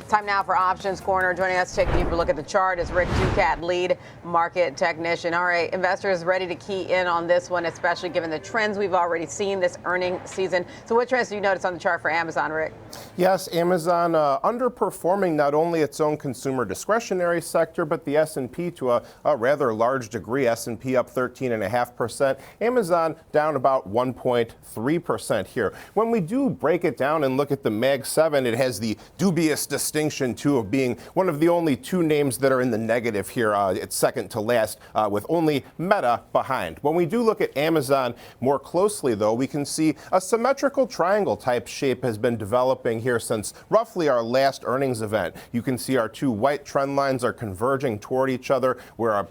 Time now for Options Corner. Joining us to take a deeper look at the chart is Rick Ducat, lead market technician. All right, investors ready to key in on this one, especially given the trends we've already seen this earning season. So what trends do you notice on the chart for Amazon, Rick? Yes, Amazon underperforming not only its own consumer discretionary sector, but the S&P to a rather large degree. S&P up 13.5%. Amazon down about 1.3% here. When we do break it down and look at the Mag 7, it has the dubious distinction, too, of being one of the only two names that are in the negative here. It's second to last with only Meta behind. When we do look at Amazon more closely, though, we can see a symmetrical triangle type shape has been developing here since roughly our last earnings event. You can see our two white trend lines are converging toward each other. We're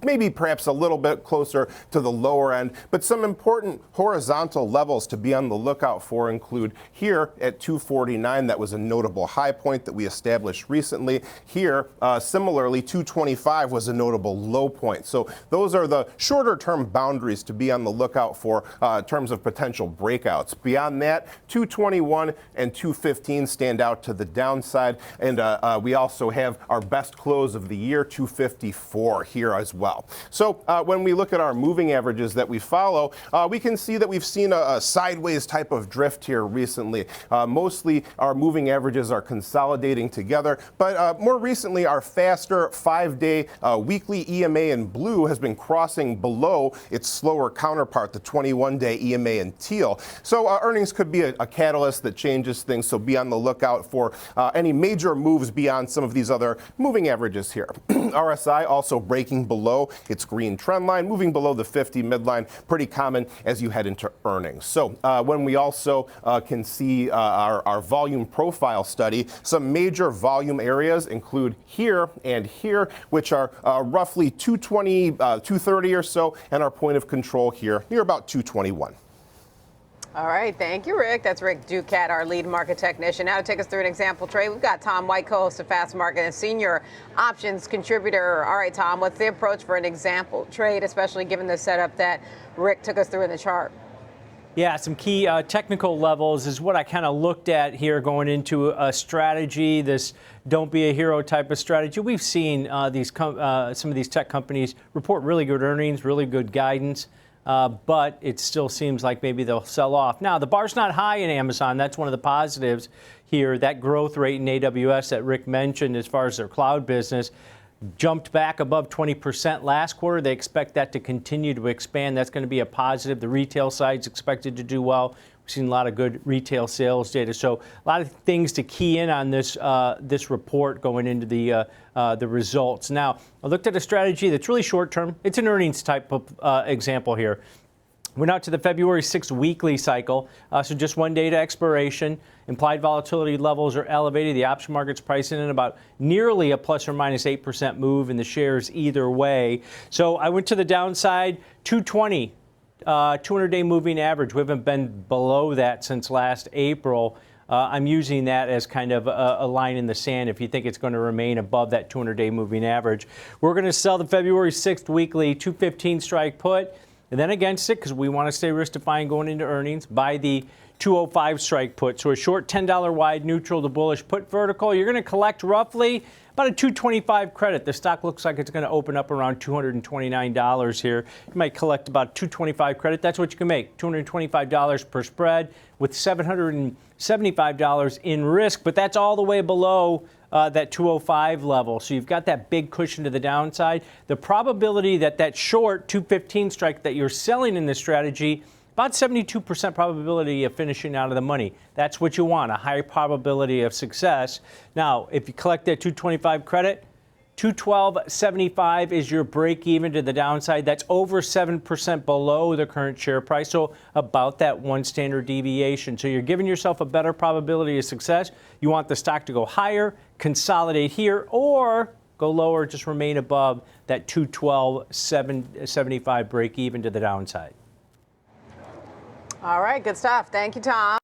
maybe perhaps a little bit closer to the lower end, but some important horizontal levels to be on the lookout for include here at 249. That was a notable high point that we established recently. Here, similarly, 225 was a notable low point. So those are the shorter term boundaries to be on the lookout for in terms of potential breakouts. Beyond that, 221 and 215 stand out to the downside. And we also have our best close of the year, 254 here as well. So when we look at our moving averages that we follow, we can see that we've seen a sideways type of drift here recently. Mostly our moving averages are consolidating together, but more recently our faster 5-day weekly EMA in blue has been crossing below its slower counterpart, the 21-day EMA in teal. So earnings could be a catalyst that changes things, so be on the lookout for any major moves beyond some of these other moving averages here. RSI also breaking below its green trend line, moving below the 50 midline, pretty common as you head into earnings. So when we also can see our volume profile study, some major volume areas include here and here, which are roughly 220, 230 or so, and our point of control here near about 221. All right. Thank you, Rick. That's Rick Ducat, our lead market technician. Now to take us through an example trade, we've got Tom White, co-host of Fast Market and senior options contributor. All right, Tom, what's the approach for an example trade, especially given the setup that Rick took us through in the chart? Yeah, some key technical levels is what I kind of looked at here going into a strategy, this don't be a hero type of strategy. We've seen some of these tech companies report really good earnings, really good guidance. But it still seems like maybe they'll sell off. Now, the bar's not high in Amazon. That's one of the positives here. That growth rate in AWS that Rick mentioned as far as their cloud business jumped back above 20% last quarter. They expect that to continue to expand. That's going to be a positive. The retail side's expected to do well. We've seen a lot of good retail sales data. So a lot of things to key in on this this report going into the results. Now, I looked at a strategy that's really short term. It's an earnings type of example here. Went out to the February 6th weekly cycle, so just one day to expiration. Implied volatility levels are elevated. The option market's pricing in about nearly a plus or minus 8% move in the shares either way. So I went to the downside, 220, 200-day moving average. We haven't been below that since last April. I'm using that as kind of a line in the sand if you think it's going to remain above that 200-day moving average. We're going to sell the February 6th weekly 215 strike put. And then against it, because we want to stay risk-defying going into earnings, buy the 205 strike put. So a short $10 wide, neutral to bullish put vertical. You're going to collect roughly about a 225 credit. The stock looks like it's going to open up around $229 here. You might collect about 225 credit. That's what you can make, $225 per spread with $775 in risk. But that's all the way below that 205 level. So you've got that big cushion to the downside. The probability that that short 215 strike that you're selling in this strategy, about 72% probability of finishing out of the money. That's what you want, a high probability of success. Now, if you collect that 225 credit, 212.75 is your break even to the downside. That's over 7% below the current share price, so about that one standard deviation. So you're giving yourself a better probability of success. You want the stock to go higher, consolidate here, or go lower, just remain above that 212.75 break even to the downside. All right, good stuff. Thank you, Tom.